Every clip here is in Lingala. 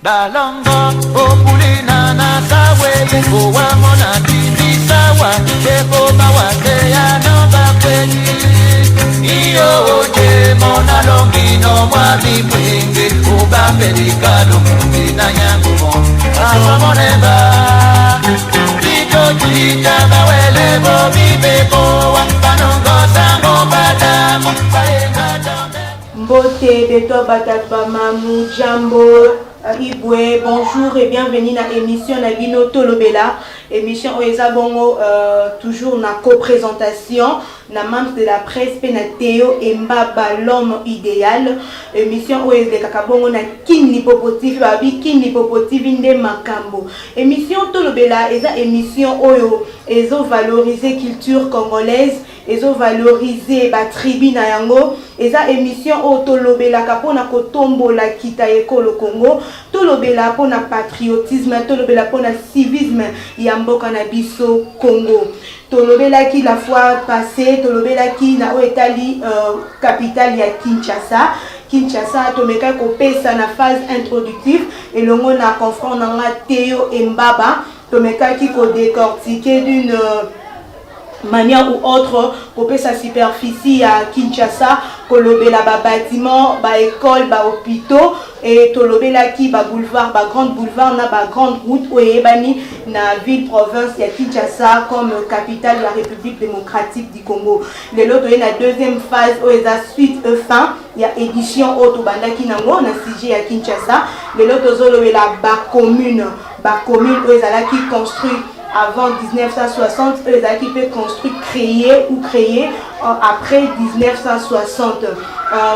Dalongo opulina na sawe owa mona tindi sawa eko bawate ya nomba kweli iyo je mona longino mwami mwingi ubambelika lumina nyangumo asamoneba Tito chita bawele bo bibeko wapanongo sango badamu baenga dambe Mbote beto batatba mamu jambo Ibwe, bonjour et bienvenue dans l'émission Nabino Tolobela. Émission Oeza Bongo, toujours na co-présentation, na membre de la presse, na Théo et Mbaba, l'homme idéal. Émission Oeza Kakabongo na Kin Lipopotif, Babi Kin Lipopotif, Inde Makambo. Émission Tolobela, eza émission Oyo, ezo valoriser culture congolaise, ezo valoriser ba tribu na yango, eza émission o Tolobela kapona kotombo la kita ekolo Congo. Tolobela pona patriotisme, tolobela pona civisme yamboka na biso Congo. Tolobela qui la fois passée, tolobela qui na oetali capitale ya Kinshasa. Kinshasa tomeka ko pesa na phase introductive et le mot na confront na Théo et Mbaba tomeka qui ko décortiquer d'une manière ou autre pour sa superficie à Kinshasa, kolobela ba bâtiment, ba école, ba hôpitaux et tolobela qui ba boulevard, ba grande boulevard na ba grande route ou ebani na ville province ya Kinshasa comme capitale de la République démocratique du Congo. Le lot est la deuxième phase où eza suite fin, il y a édition auto bandaki nango na sujet à Kinshasa. Le lot ozolobela ba commune où ezala qui construit avant 1960, eux qui peut construire, créer ou créer après 1960.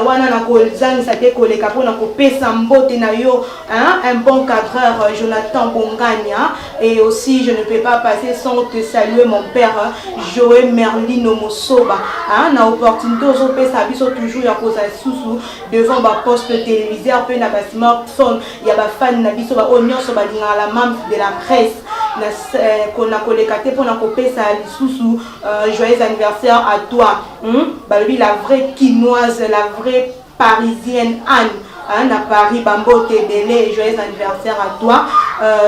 Wana na kolzang sa te koleka pona ko pesa mbote na yo un bon cadreur Jonathan Bongania et aussi je ne peux pas passer sans te saluer mon père Joël Merlino Mosoba na opportunité zo pesa biso toujours ya koza susu devant ba poste téléviseur pe na ba smartphone ya ba fan na biso ba onyoso ba linga la membre de la presse na kona koleka te pona ko pesa lisusu joyeux anniversaire à toi balobi la vraie quinoise la vraie parisienne Anne à Paris Bambo Tébélé joyeux anniversaire à toi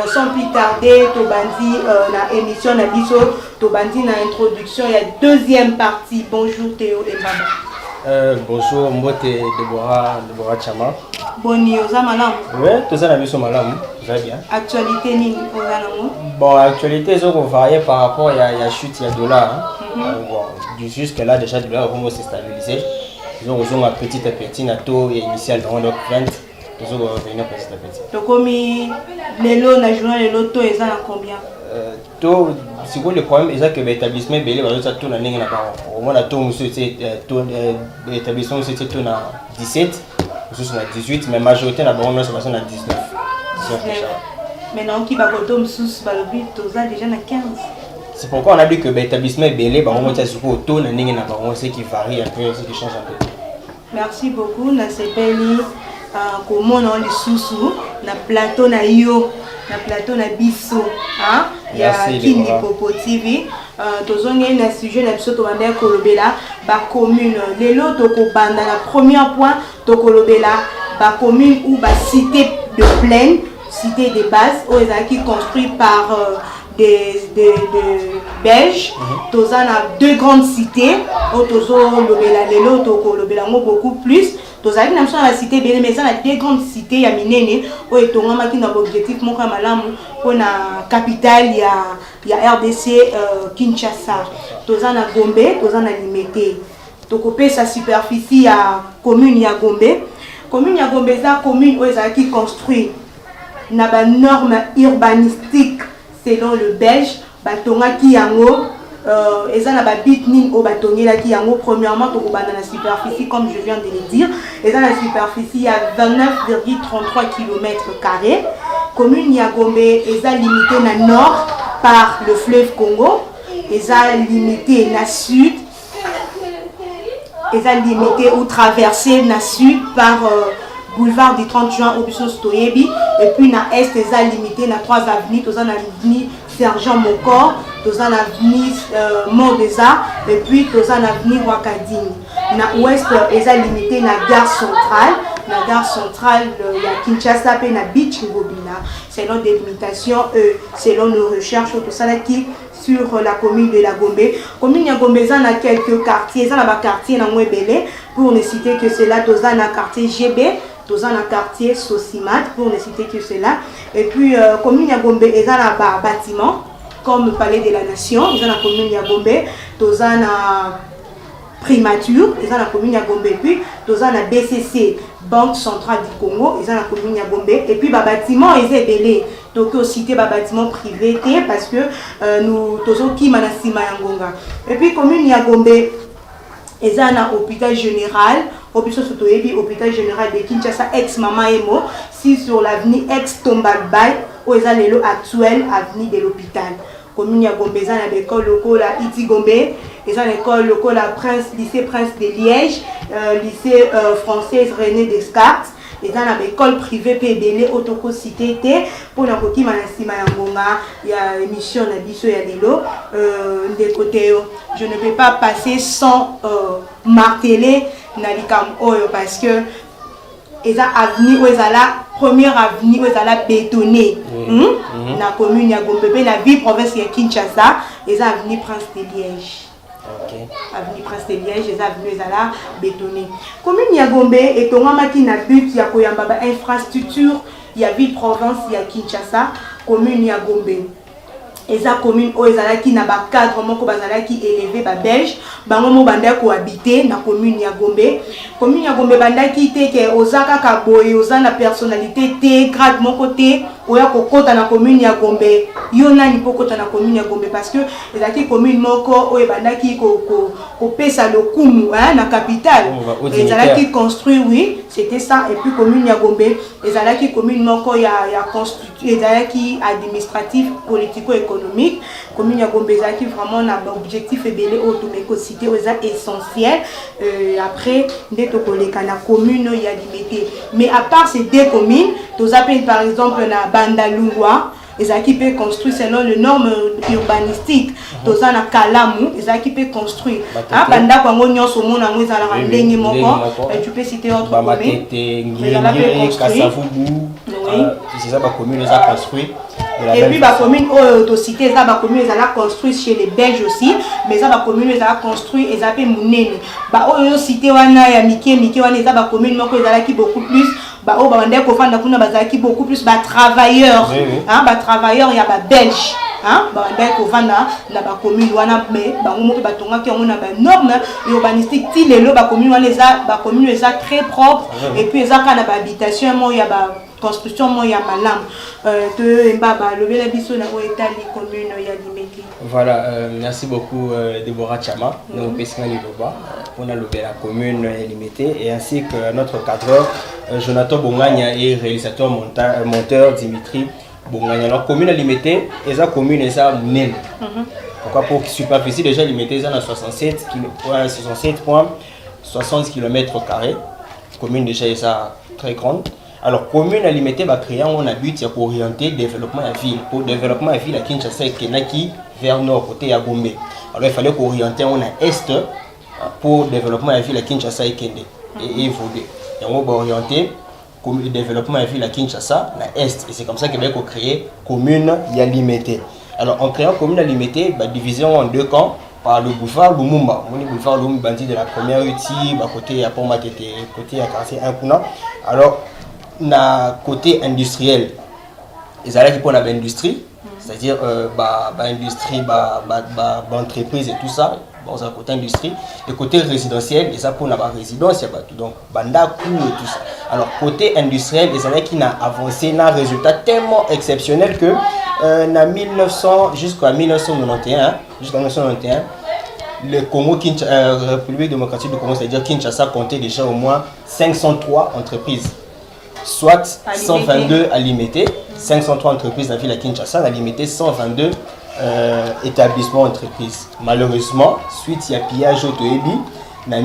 sans plus tarder Tobandi na émission na biso Tobandi na introduction il y a deuxième partie. Bonjour Théo et Baba. Bonjour Mbote Deborah Chama. Boni oza malam. Oui, tout ça na biso malam, ça va bien. Actualité nini oza nango? Bon, actualité ils ont varié par rapport à chute il y a dollar bon, jusque là déjà le dollar va se stabiliser. Ils ont besoin petit à petit na taux initial donc 20 ils ont revenir petit à petit. Donc comme lelo na journal lelo taux eza na combien? Taux c'est quoi le problème est que l'établissement belé va ça taux na ninga na ba. Au moins na taux monsieur c'est taux l'établissement c'est taux na 17. Nous sommes à 18, mais la majorité n'a pas à 19. Maintenant, qui va goûter sous balobi, toza déjà na 15. C'est pourquoi on a dit que l'établissement est belé, on va sur le taux, ce qui varie un peu, ce qui change un peu. Merci beaucoup, na sepeli comment on les sous na plateau na yo, na plateau na biso, il y a Kin Lipopotif. Tozongi na sujet na biso to banda kolobela ba commune lelo to ko banda na premier point to kolobela ba commune ou ba cité de plaine cité de base où ils ont construit par des Belges. Tozana deux grandes cités où tozo lobela lelo to kolobela beaucoup plus. Tozali na la cité belé mais ça la deux grandes cités ya minene où etonga maki na objectif moko malamu pour na capitale ya RDC Kinshasa. Tozana Gombe, tozana Limete. Tokopé sa superficie ya commune ya Gombe. Commune ya Gombe ça commune où ils qui construit na ba norme urbanistique selon le Belge batonga ki yango eza na ba bitning au batongela ki yango premièrement to kobanda na superficie comme je viens de le dire eza na superficie ya 29,33 km². Commune ya Gombe eza limité na nord par le fleuve Congo, eza limité na sud, eza limité ou traversé na sud par boulevard du 30 juin au Bissos Toyebi et puis na est eza limité na 3 avenues, toza na avenue Sergent Mokor, toza na avenue Mont des Arts et puis toza na avenue Wakadine. Na ouest eza limité na gare centrale la gare centrale il y a Kinshasa et la Beach Ngobina selon délimitation selon nos recherches tout ça là qui sur la commune de la Gombe. Commune de Gombe, il y a quelques quartiers, il y a un quartier dans Mouébélé, pour ne citer que cela, il y a un quartier GB, il y a un quartier Sosimat, pour ne citer que cela. Et puis, commune de Gombe, il y a un bâtiment, comme le Palais de la Nation, il y a la commune de Gombe, il y a un primature, il y a la commune de Gombe, puis il y a la BCC, Banque Centrale du Congo, il y a la commune de Gombe, et puis, le bâtiment, il y a belé. Donc, cité bâtiment privé, parce que nous avons qui manasima yangonga. Et puis, commune Yagombe, il y a un hôpital général, hôpital général de Kinshasa, ex-Mama Emo, si sur l'avenue ex-Tombakbay, où il y a l'élo actuel, avenue de l'hôpital. Commune Yagombe, il y a l'école locale à Itigombe, il y a l'école locale à lycée Prince de Liège, lycée français René Descartes. Et dans l'école privée PBL autocité pour la coquille manasima yangonga il y a émission na biso ya lelo des côtés je ne peux pas passer sans marteler na likam oyo parce que eza avenue ezala première avenue ezala bétonnée na commune ya Gombe pe na ville province ya Kinshasa eza avenue Prince de Liège. Okay. Avenue Prince de Liège, les avenues là bétonnées. Commune Yagombe et Tongamaki na but ya koyamba ba infrastructure, il y a ville province, il y a Kinshasa, commune Yagombe. Et ça commune où ezala qui na ba cadre moko bazala qui élevé ba belge, bango mo banda ko habiter na commune Yagombe. Commune Yagombe banda qui te ke ozaka ka boye ozana personnalité te grade moko te oya kokota na commune Yagombe. Yo nani pokota na commune Yagombe parce que ezaki commune moko o banda qui ko pesa le kumu hein na capitale. Ezala qui construit oui, c'était ça et puis commune Yagombe, ezala qui commune moko ya construit ezala qui administratif politico-économique. Commune Yagombe qui vraiment n'a objectif et belé automécocité essentiel après d'être la commune y a limité mais à part ces deux communes tous appellent par exemple la Bandalungwa qui peut construire selon les normes urbanistiques tous na Kalamu qui peut construire banda kwa ngonyo somo na ngwe za la ndenge moko tu peux citer autre commune c'est ça la commune les a construit. Et puis la commune autocité, la commune les a construit chez les Belges aussi, mais la commune les a construit et ça fait mounene. Bah cité wana ya Mike wana ça la commune moko ezala ki beaucoup plus bah o ba ndeko fanda kuna bazala ki beaucoup plus bah travailleurs hein bah travailleurs ya ba Belge hein bah ndeko fanda na ba commune wana mais ba moko batonga ki on a ba norme urbanistique ti lelo ba commune wana ba commune les a très propre et puis ça kana ba habitation mo ya ba construction mo ya malam de mbaba le bela biso na o état li commune ya limeki. Voilà, merci beaucoup Deborah Chama nous pesca liloba on a le la commune ya limité et ainsi que notre cadreur Jonathan Bonganya et réalisateur monteur Dimitri Bonganya. Alors commune limité et ça commune et ça munene. Pourquoi pour superficie déjà limité ça na 67.60 km². Commune déjà est ça très grande. Alors, commune à limiter, on a but pour orienter le développement de la ville. Pour le développement de la ville, à Kinshasa et Kenaki, vers nord, côté à Gombe. Alors, il fallait qu'orienter on a est pour le développement de la ville à Kinshasa et Kende. Et évoluer. Et on va orienter le développement de la ville à Kinshasa à est. Et c'est comme ça qu'il va créer commune à limiter. Alors, en créant commune à limiter, division en deux camps. Par le boulevard Lumumba. Le boulevard Lumumba bandit de la première outil, côté à Pomatete, côté à quartier Impuna. Alors, na côté industriel, ils allaient pour l'industrie, c'est-à-dire industrie, entreprise et tout ça, dans un côté industrie, et côté résidentiel, et ça pour la résidence, donc banda coût et tout ça. Alors côté industriel, ils allaient qui n'a avancé un résultat tellement exceptionnel que jusqu'à 1991, le Congo, République démocratique du Congo, c'est-à-dire Kinshasa, comptait déjà au moins 503 entreprises. Soit 122 à limiter, 503 entreprises dans la ville à Kinshasa, à limiter 122 établissements entreprises. Malheureusement, suite à pillage au Toebi, en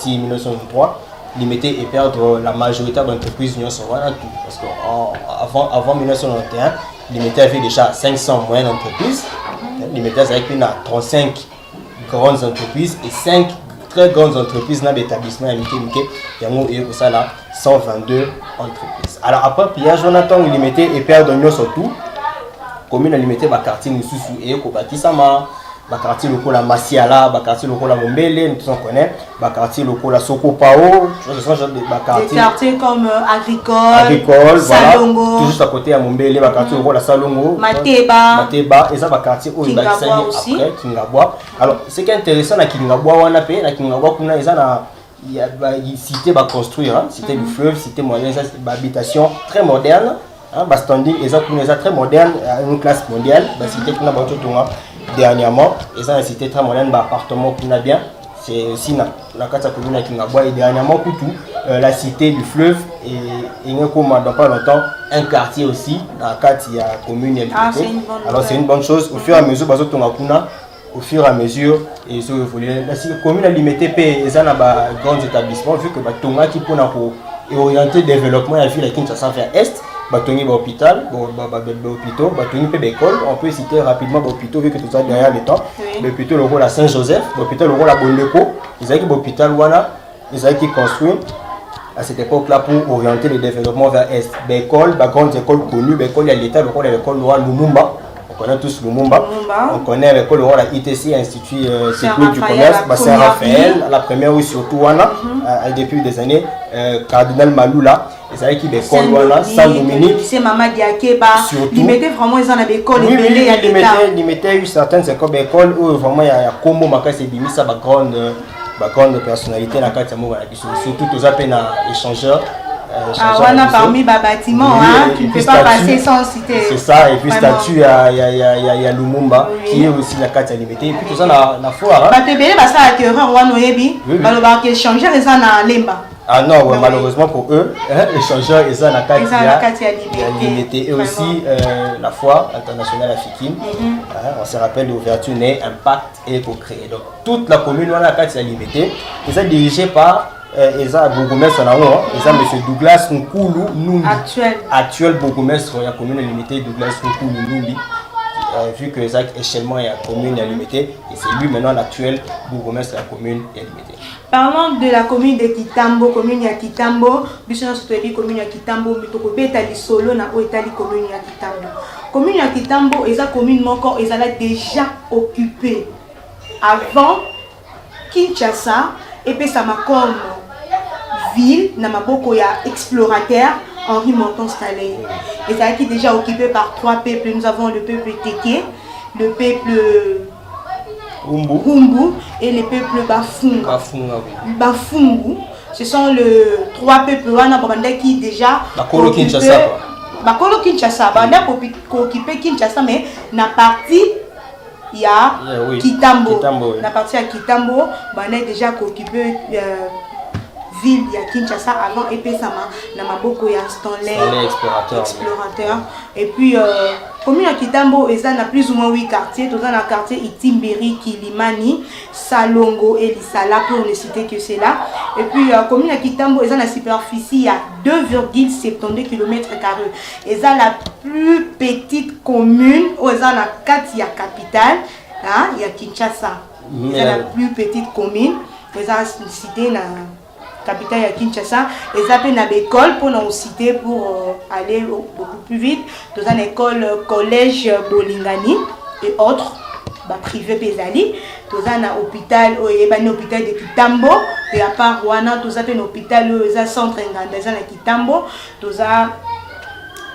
1991-1993, limiter et perdre la majorité d'entreprises tout. Parce qu'avant 1991, limiter avait déjà 500 moyennes entreprises, limiter avait 35 grandes entreprises et 5 très grandes entreprises, dans l'établissement il y a 122 entreprises. Alors après, Pierre Jonathan, il mettait et Père d'Oignon surtout, commune il mettait quartier Moussoussou et Kobatisama, quartier local la Masiala, quartier local la Mombele, nous tous on connaît, quartier local la Sokopao, des quartiers comme Agricole, Salongo, voilà, tout juste à côté à Mombele, quartier local la Salongo, Mateba, et ça quartier où il va après Kingabwa. Alors ce qui est intéressant à Kingabwa, on a payé na Kingabwa kuna il y a cité va construire, cité du fleuve, cité moderne, habitation très moderne, standing et ça très moderne, une classe mondiale, cité kuna ba dernièrement, et ça une cité très moderne, appartement kuna bien, c'est aussi la carte commune à Kingabwa et dernièrement la cité du fleuve et il y a comme dans pas longtemps un quartier aussi dans la carte il y a commune et alors c'est une bonne chose au fur et à mesure bazo tonga kuna au fur et à mesure et ça la commune a limité et ça na ba grands établissements vu que ba tonga qui pour orienter développement à ville à Kinshasa vers est batongi ba hôpital hôpitaux batongi pe école on peut citer rapidement ba hôpitaux vu que tout ça derrière le temps l'hôpital le rôle à Saint-Joseph l'hôpital le rôle à Bondeko ils avaient hôpital wana ils avaient construit à cette époque là pour orienter le développement vers est l'école ba grande école connue l'école à l'état le rôle à l'école Lumumba. On connaît tous Lumumba. On connaît l'école le rôle à ITC Institut technique du commerce Saint-Raphaël la première oui surtout wana depuis des années Cardinal Malula et ça qui l'école voilà Saint-Dominique c'est Maman Diakeba il mettait vraiment ils en avaient école il mettait certaines écoles où vraiment il y a Kombo Makasi Bimisa grande personnalité dans la surtout tous appels à échangeurs. On a parmi les bâtiments, tu ne peux pas passer sans citer. C'est ça, et puis statue, il y a Lumumba qui est aussi la carte limitée. Et puis tout ça, la foire. Tu peux passer à la théorie, on va nous aider. On va échanger les gens à Lemba. Ah non, ouais, malheureusement pour eux, l'échangeur est la carte limitée. Et aussi la foire internationale africaine. On se rappelle l'ouverture née, impact et co-créé. Donc toute la commune, on a la carte limitée. Ils sont dirigés par Eza bourgmestre monsieur Douglas Nkulu Numbi actuel bourgmestre de la commune limitée Douglas Nkulu Numbi vu que Eza échellement est la commune limitée et c'est lui maintenant l'actuel bourgmestre de la commune limitée. Parlons de la commune de Kitambo, commune ya Kitambo, bisona sotoyebi commune ya Kitambo mitoko beta li solo na oetali commune ya Kitambo. Commune ya Kitambo eza commune moko ezala déjà occupée avant Kinshasa et puis ça m'a comme ville na maboko ya explorateur Henri Monton-Stalley. Et ça a été déjà occupé par trois peuples. Nous avons le peuple Teke, le peuple Humbu et le peuple Bafungu. Ce sont les trois peuples qui déjà Bakolo Kinshasa. Bakolo Kinshasa, occupé Kinshasa mais na partie il y a Kitambo. La partie à Kitambo, on est déjà occupé ville il y a Kinshasa avant et puis ça m'a maboko ya Stanley explorateur et puis commune à Kitambo et ça n'a plus ou moins 8 quartiers tout dans le quartier Itimbiri, Kilimani, Salongo et Lisala pour ne citer que c'est là et puis commune à Kitambo et ça la superficie il y a 2,72 km². Et ça la plus petite commune où ça la 4 il y a capitale il y a Kinshasa. C'est la plus petite commune et ça cité la capitale à Kinshasa et ça peut une école pour nous citer pour aller beaucoup plus vite dans une école collège Bolingani et autres privé Pesali dans un hôpital hôpital de Kitambo et à part Rwanda tout ça un hôpital un centre dans un Kitambo tout ça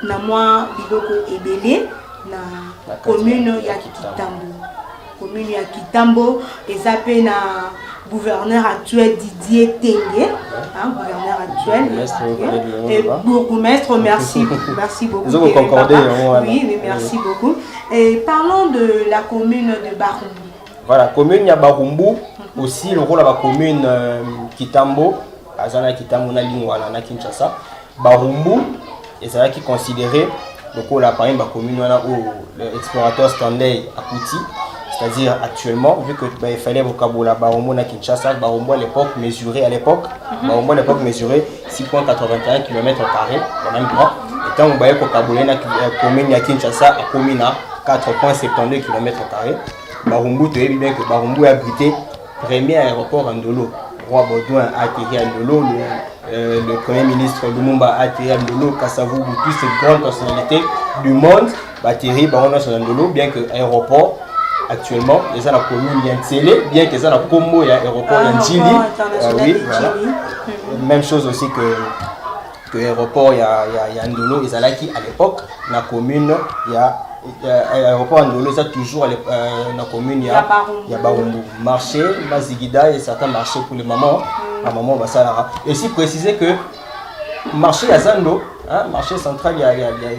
na moi biloko ebele na commune ya Kitambo et ça peut na gouverneur actuel Didier Tengue, gouverneur actuel, et bourgmestre, merci beaucoup. Oui, merci beaucoup. Et parlons de la commune de Barumbu. Voilà, commune ya Barumbu, aussi le rôle de la commune Kitambo, Azana Kitambo na lingwa na Kinshasa. Barumbu, et c'est là qui considéré le rôle de la commune où l'explorateur Stanley Akuti. C'est-à-dire actuellement, vu qu'il fallait vocabulaire Barumbu na Kinshasa, Barumbu à l'époque mesurait 6,81 km², quand même grand. Et quand on voyait vocabulaire na commune à Kinshasa, la commune à 4,72 km². Barumbu, tu sais bien que Barumbu a abrité premier aéroport à Ndolo. Roi Baudouin a atterri à Ndolo, le Premier ministre Lumumba a atterri à Ndolo, Kassavou, toutes ces grandes personnalités du monde ont atterri à Ndolo, bien que l'aéroport, actuellement, ils ont la commune Yantsele, bien qu'ils ont la combo et l'aéroport Yandjili. Oui, voilà. Même chose aussi que l'aéroport Ndolo, ils ont qui à l'époque, la commune, il y a l'aéroport Ndolo, ça toujours la commune, il y a Barumbu. Marché, Mazigida et certains marchés pour les mamans. À maman, bah ça. Et aussi préciser que marché à Zando, marché central, il y a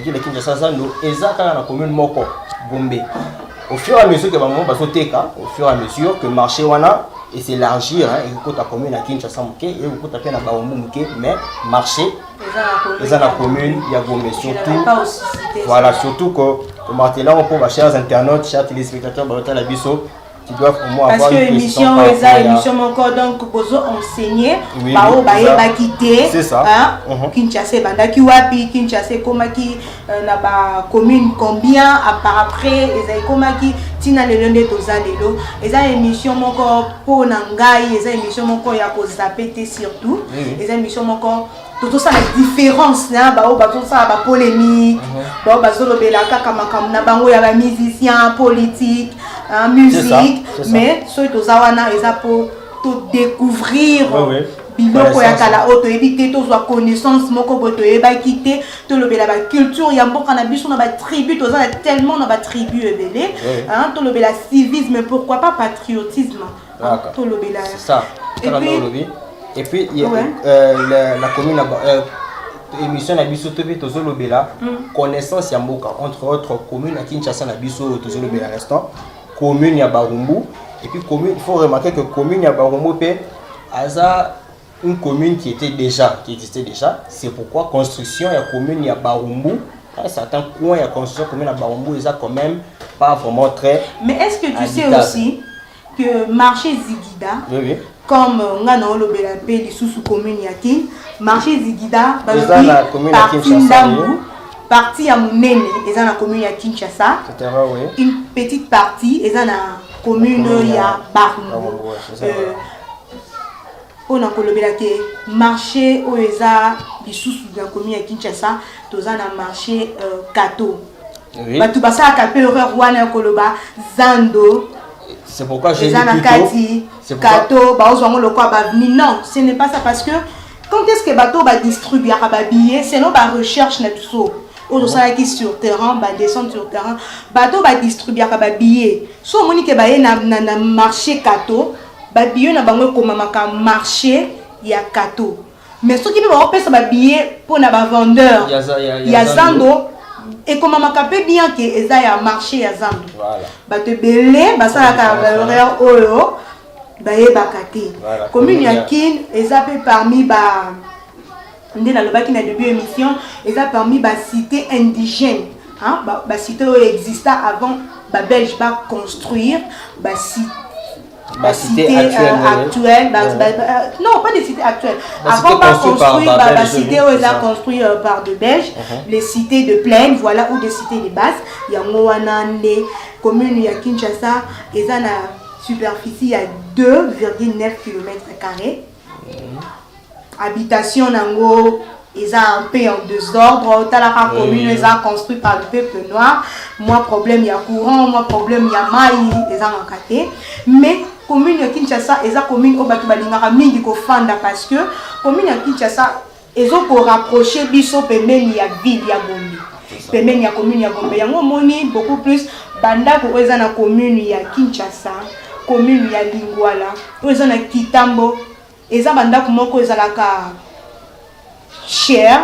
ville de Kinshasa Zando, et ça quand la commune Moko, Gombe. Au fur et à mesure que maman va sauter, au fur et à mesure que le marché wana et s'élargir, et que la commune à Kinshasa Mouké, et que tu as Barumbu Mouké, mais marché, ils ont la commune, il y a Gombe. Surtout, voilà, surtout que là, on peut, chers internautes, chers téléspectateurs, la biso, qui doivent au moins avoir une émission, émission encore donc pour enseigner, c'est ça. Kinshasa bandaki wapi, Kinshasa komaki na ba commune combien par après ezai komaki tina lelo nde tozalelo eza émission moko po na ngai eza émission moko ya ko zapete surtout eza émission moko tout ça la différence na ba tout ça ba polémique ba zolobela kaka makambo na bango ya ba musicien politique musique mais so tozawana eza pour tout découvrir biloko ya kala auto ebité tozwa connaissance moko boto eba quitter to lobela ba culture ya mboka na biso na ba tribu tozana tellement na ba tribu ebele to lobela civisme pourquoi pas patriotisme to lobela ça et puis il y a la commune émission na biso to tozo lobela connaissance ya mboka entre autres communes à Kinshasa na biso tozo lobela l'instant commune ya Barumbu et puis commune il faut remarquer que commune ya Barumbu pe aza une commune qui existait déjà, c'est pourquoi construction la commune ya Barumbu dans certains coins la construction commune ya Barumbu ils a quand même pas vraiment très. Mais est-ce que tu sais aussi que marché Zigida comme ngana olobela pe lisusu commune ya Kin marché Zigida partie Ndambu partie ya Munene eza na commune ya Kinshasa une petite partie eza na commune ya Barumbu on a kolobela ke marché oeza bisusu ya commune ya Kinshasa toza na marché Kato batu basa ka pe horreur wana koloba Zando c'est pourquoi j'ai dit plutôt Kato ba ozwango lokwa ba non ce n'est pas ça parce que quand est-ce que bato ba distribuer ba billet c'est non ba recherche na biso on ça qui sur terrain ba descendre sur terrain bato ba distribuer ba billet so moni ke ba na marché Kato ba billet na bango komamaka marché ya Kato mais ceux qui peuvent opérer ba billet pour na ba vendeur ya Zando et komamaka pe bien que eza ya marché ya Zando voilà ba te belé ba ça ka horaire oyo ba yebaka te commune ya Kin eza pe parmi ba ndé na lobaki na début émission eza parmi ba cité indigène ba cité exista avant ba belge ba construire ba cité actuelle, non pas des cités actuelles. Avant pas construire la cité où ils ont construit par de Belges, les cités de plaine, voilà, ou des cités de base. Il y a Moanane, commune il y a Kinshasa, ils ont la superficie à 2,9 km². Habitation nango, ils ont un peu en désordre. Talaka commune, ils ont construit par le peuple noir. Moi problème il y a courant, moi problème il y a maïs, ils ont encaté. Mais commune ya Kinshasa eza commune o batu balingaka mingi ko fanda parce que commune ya Kinshasa ezo ko rapprocher biso pembeni ya ville ya Gombe pembeni ya commune ya Gombe yango moni beaucoup plus banda ko eza na commune ya Kinshasa commune ya Lingwala o eza na Kitambo eza banda ko moko eza la ka cher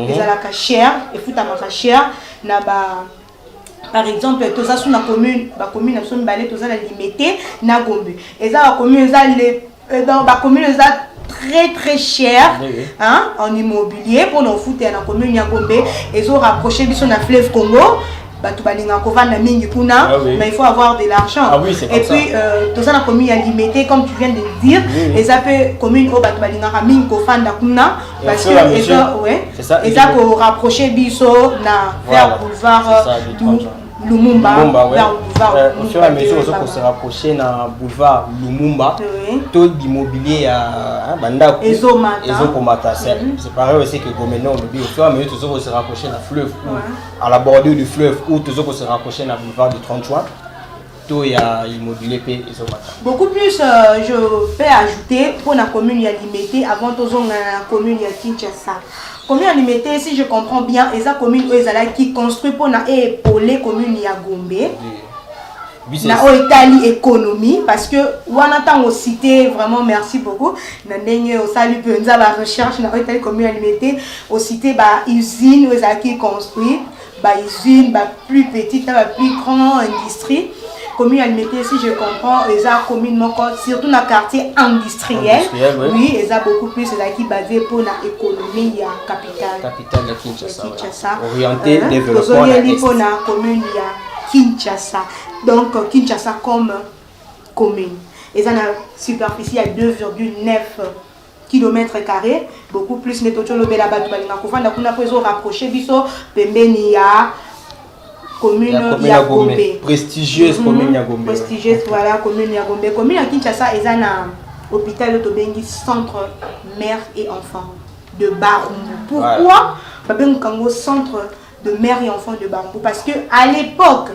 eza la ka cher et futa ma cher na ba par exemple toza sous la commune ba commune na son balé toza la limité na Gombe eza la commune eza les dans ba commune eza très cher en immobilier pour nos foot na commune ya Gombe ezo rapprocher biso na fleuve Congo batu balinga ko vanda mingi kuna mais il faut avoir de l'argent et puis toza la commune ya limité comme tu viens de le dire eza pe commune o batu balinga mingi ko vanda kuna parce que eza ko rapprocher biso na vers boulevard Lumumba, ouais. Au fur et à mesure, on se rapprocher dans le boulevard Lumumba. Tout l'immobilier à Banda. Ezomata. C'est pareil aussi que Goménon. Au fur et à mesure, on se rapprocher dans le fleuve. À la bordure du fleuve, ou on se rapprocher dans le boulevard du 30 juin. Tout il y a immobilier Ezomata. Beaucoup plus, je peux ajouter pour la commune limitée avant tout la commune Kinshasa. Commune limitée, si je comprends bien, et la commune qui construit pour épauler la commune Gombe. Na Italie économie parce que on attend au cité vraiment merci beaucoup na ndenge au salut penza la recherche na Italie commune limitée au cité ba usine qui construit ba usine ba plus petite ba plus grande industrie commune limitée si je comprends les a commune surtout dans quartier industriel oui et ça beaucoup plus qui basé pour la économie ya capitale de Kinshasa orienté développement pour la commune ya Kinshasa. Donc Kinshasa comme commune. Et ça a une superficie à 2,9 km². Beaucoup plus de choses là-bas. On a rapproché biso pembeni ya commune ya Gombe. Prestigieuse commune ya Gombe. Prestigieuse voilà commune ya Gombe. Commune ya Kinshasa et ça a hôpital de centre mère et enfant de Barumbu. Pourquoi Babeng Kango centre de mère et enfant de Barumbu parce que à l'époque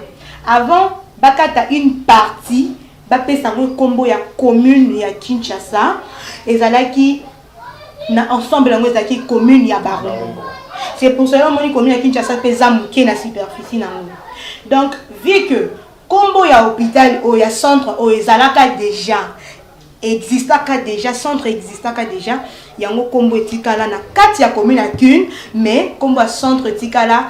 avant bakata une partie bapé sango combo ya commune ya Kinshasa et zalaki na ensemble lango zaki commune ya Barumbu. C'est pour cela que commune ya Kinshasa pesa muke na superficie nango. Donc vu que combo ya hôpital ou ya centre ou ezalaka déjà existaka déjà centre existaka déjà yango combo etikala na kati ya commune ya Kin mais combo centre etikala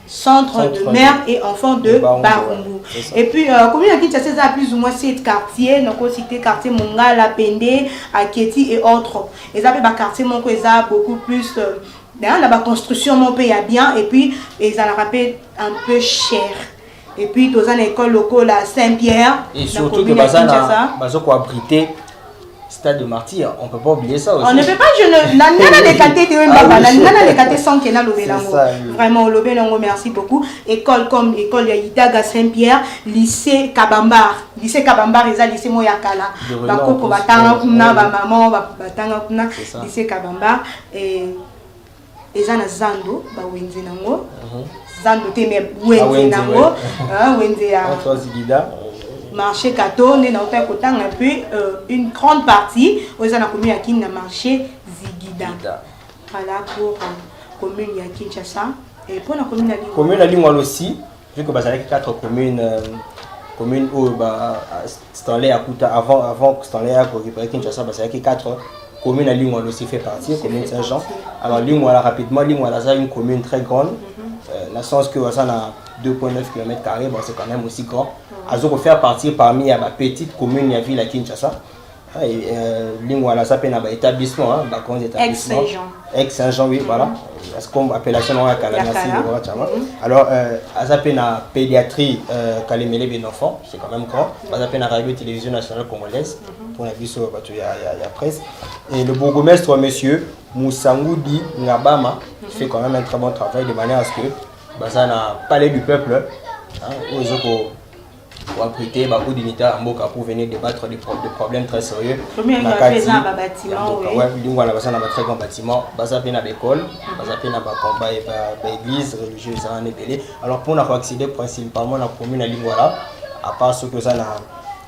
centre de mère et enfant de Barumbu. Et puis, commune à Kinshasa a plus ou moins 7 quartiers. Donc, on cite quartier Mongala, Pende, Aketi et autres. Et ça fait des quartiers beaucoup plus. La construction, mon pays a bien. Et puis, ils en rappellent un peu cher. Et puis, dans une école locale à Saint-Pierre. Et surtout que Kinshasa a abrité Stade de Martyrs, on ne peut pas oublier ça aussi. On ne peut pas, vraiment, merci beaucoup. École comme l'école Yidaga Saint-Pierre, lycée Kabambar, lycée Moyakala. Lycée Kabambar, et Zana Zando, Zando Teme marché Kato, on a puis une grande partie aux commune qui n'a marché Zigida. Voilà pour commune ya Kinshasa et pour la commune à commune à Lingwal aussi, vu que y a 4 communes où Stanley a coûté avant Stanley a récupéré Kinshasa, il y a 4 communes à Lingwal aussi fait partie, commune Saint-Jean. Alors Lingwal rapidement, Lingwal a une commune très grande, dans le sens que ça a 2,9 km², c'est quand même aussi grand. Azo ko faire partie parmi la petite commune ya ville à Kinshasa. Et Lingwala ça peut na ba établissement ba grand établissement. Ex-Saint-Jean oui voilà. Parce qu'on appellation à Kalanasi le Chama. Alors ça peut na pédiatrie Kalemele ben enfant, c'est quand même grand. Ça peut na radio télévision nationale congolaise pour la vie sur il y a presse. Et le bourgmestre monsieur Moussangoudi Ngabama fait quand même un très bon travail de manière à ce que ça na palais du peuple pour abriter beaucoup d'unités pour venir débattre des problèmes très sérieux. Il y a un bâtiment. Oui, il y a un très grand bâtiment. Il y a une école, il y a une église religieuse. Alors pour accéder principalement à la commune à Lingwala, à part ce que ça a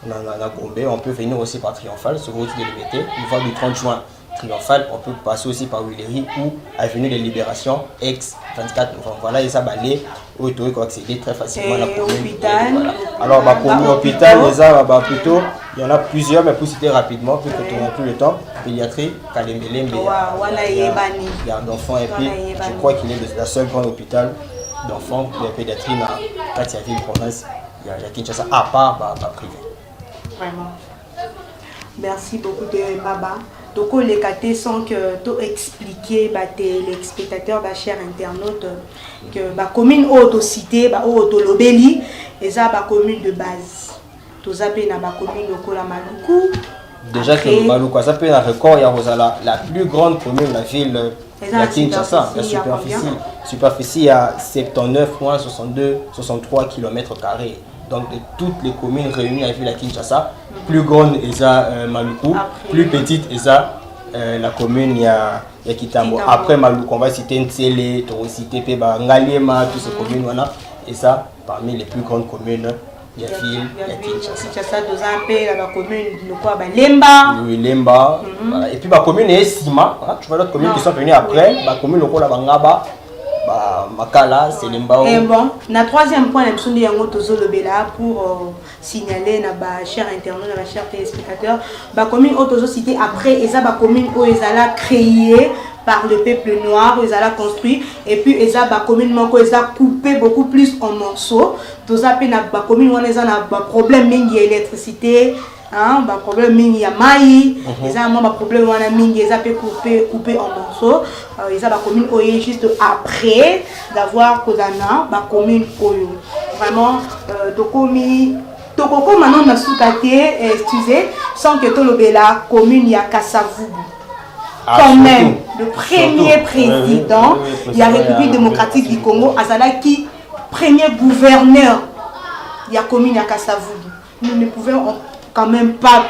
Gombe, on peut venir aussi par Triomphal, sur route de l'Université, une fois du 30 juin. Triomphal, on peut passer aussi par Willery ou Avenue de Libération, ex-24 novembre. Voilà, et ça balai, où il faut accéder très facilement à la commune. Voilà. Alors, pour l'hôpital, plutôt, il y en a plusieurs, mais pour citer rapidement, pour que tu n'aies plus le temps, pédiatrie, Kalemele, garde d'enfants, et puis je crois qu'il est le seul grand hôpital d'enfants pour la pédiatrie dans la ville province. Il y a Kinshasa, à part privé. Vraiment. Merci beaucoup de Baba. Donc, les catés sont que tu expliquer les spectateurs, les chers internautes, que la commune autocité, autolobeli, et ça la commune de base. Tout ça, la commune de Maluku, Déjà que Maluku, ça peut être un record, il y a la plus grande commune, la ville de Kinshasa. La superficie, il y a 63 km². Donc de toutes les communes réunies à la ville de Kinshasa, plus grande est Maluku, plus petite est la commune il y a Kitambo. Après Maluku, on va citer Ntsele, on va citer Ngaliema, toutes ces communes, voilà. Et ça, parmi les plus grandes communes. Il y a Kinshasa, la commune de Lemba. Oui, Lemba. Et puis la commune est Sima. Tu vois d'autres communes qui sont venues après. La commune de Bangaba, Makala, c'est Lemba. Et bon, le troisième point, pour signaler à chers internautes, à chers téléspectateurs, la commune Otozo cité après, et ça, la commune où ils allaient créer par le peuple noir, ils allaient construire, et puis ils allaient communément coupé beaucoup plus en morceaux. Tout ça, la commune où ils ont un problème d'électricité, un problème de maïs, ils ont un problème de coupé en morceaux. Ils ont la commune où juste après d'avoir la commune Oyo. Vraiment, Tokoko maintenant na soukate, excusez, sans que tout le la commune y a Kasavubu. Quand même, le premier président de la République démocratique du Congo, Azalaki, premier gouverneur de la commune à Kasavubu. Nous ne pouvons quand même pas,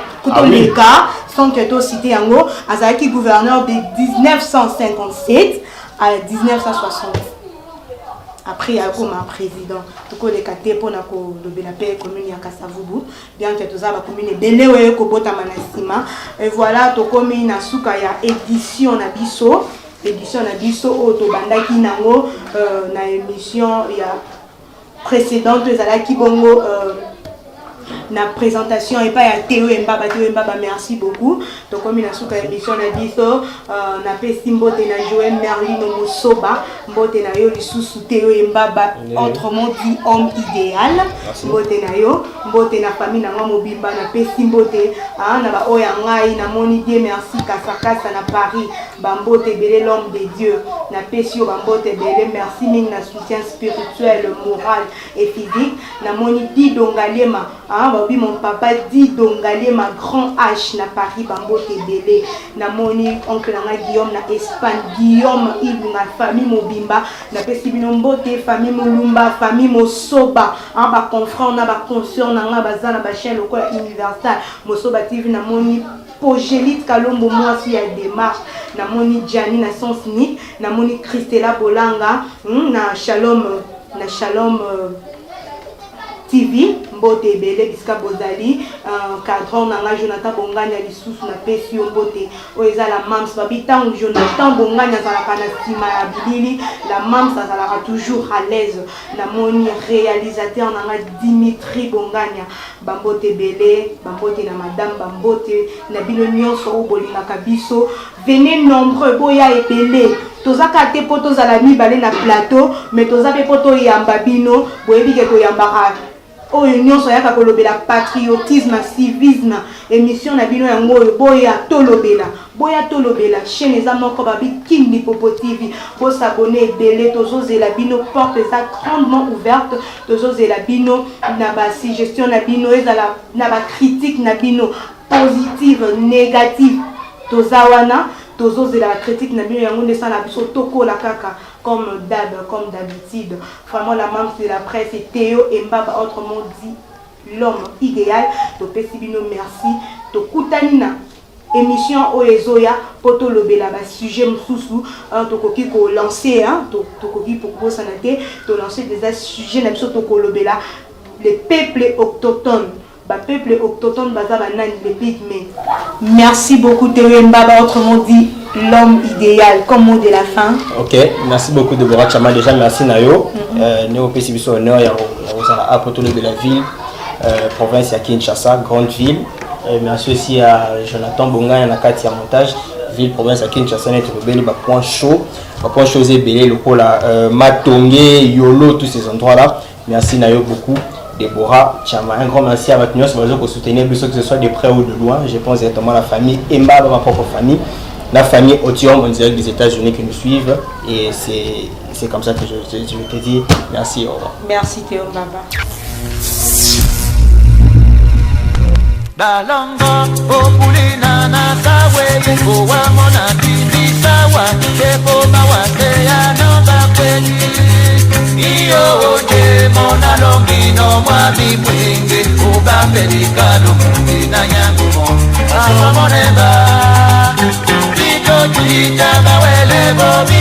les cas, sans que tout cité en haut, Azalaki gouverneur de 1957 à 1960. Après, il y a comme un président. Tout le monde pour la commune à Kasavubu. Bien que tout ça, la commune est belle, Kobota Manasima. Et voilà, tout comme il y a édition Nabiso. Édition Nabiso, Otobandaki Nango, na émission précédente, Zalaki Bongo. Na présentation et pas à Théo Mbaba, merci beaucoup. Donc comme il a souka émission na biso na pesi mbote na Joël Merlino Mosoba, mbote na yo lisusu Théo Mbaba, autrement dit homme idéal. Mbote na yo, mbote na famille na mobimba na pesi mbote na ba oya ngai na moni Dieu merci Kasakasa na Paris, bambote belé l'homme de Dieu. Na pesi yo bambote belé merci mine na soutien spirituel, moral et physique. Na moni Dido Ngalema mon papa dit Dongalé ma grand H na Paris Bambote Belé na moni oncle na Guillaume na Espagne Guillaume Ibou na famille Mobimba na pesi bino mbote famille Molumba famille Mosoba ba confrère na ba conscience na baza na ba chaîne lokola universal Mosoba TV na moni Pogélite Kalombo mwasi ya démarche na moni Gianni na sens unique na moni Christella Bolanga na Shalom TV mbote belé biska bozali cadron nanga Jonathan Bonganya lisusu na pesi mbote oeza la mams babita Jonathan Bonganya za la kanasima ya bilili la mams ça la toujours à l'aise na moni réalisateur nanga Dimitri Bonganya bambote belé bambote na madame bambote na bino nyonso obolinga kabiso venez nombreux boya ebele tozaka te poto za la mibale na plateau mais tozape poto yamba bino boyebi ke to yambaka o union soyaka kolobela patriotisme civisme émission na bino yango boya tolobela chaîne eza moko babi King Popo TV pour s'abonner belé tozozela bino porte ça grandement ouverte tozozela bino na ba suggestion na bino ezala na ba critique na bino positive négative tozawana tozozela la critique na bino yango ndesa na biso toko la kaka comme d'habitude. Vraiment la membre de la presse est Théo Mbaba, autrement dit l'homme idéal. To pesibino merci. To kutanina émission Oezoya poto lobela ba sujet mususu to koki ko lancer to koki pour sanate to lancer des sujets na biso to ko lobela le peuple autochtone. Peuple autochtone baza banani les pygmées. Merci beaucoup Théo Mbaba, autrement dit l'homme idéal, comme mot de la fin. Ok, merci beaucoup Deborah Chama, déjà merci Nayo. Nous au PCBC honneur, il y a un peu de la ville, province à Kinshasa, grande ville. Merci aussi à Jonathan Bonga et à Katia Montage, ville, province à Kinshasa, net rebelle, point chaud, belé, le pôle Matongé, Yolo, tous ces endroits-là. Merci Nayo beaucoup. Deborah Chama, un grand merci à votre union, pour soutenir, que ce soit de près ou de loin. Je pense directement à la famille Emba, ma propre famille. La famille Otium en direct des États-Unis qui nous suivent et c'est comme ça que je te dis merci, au revoir. Merci Théo Mbaba. balongo opulina na sawe owamona tindi sawa ekoma waseya nomba kweli iyoje mona longino mwami mwingi ubambelikalo mungina nyangumo asomoneba ito tulita bawele bobi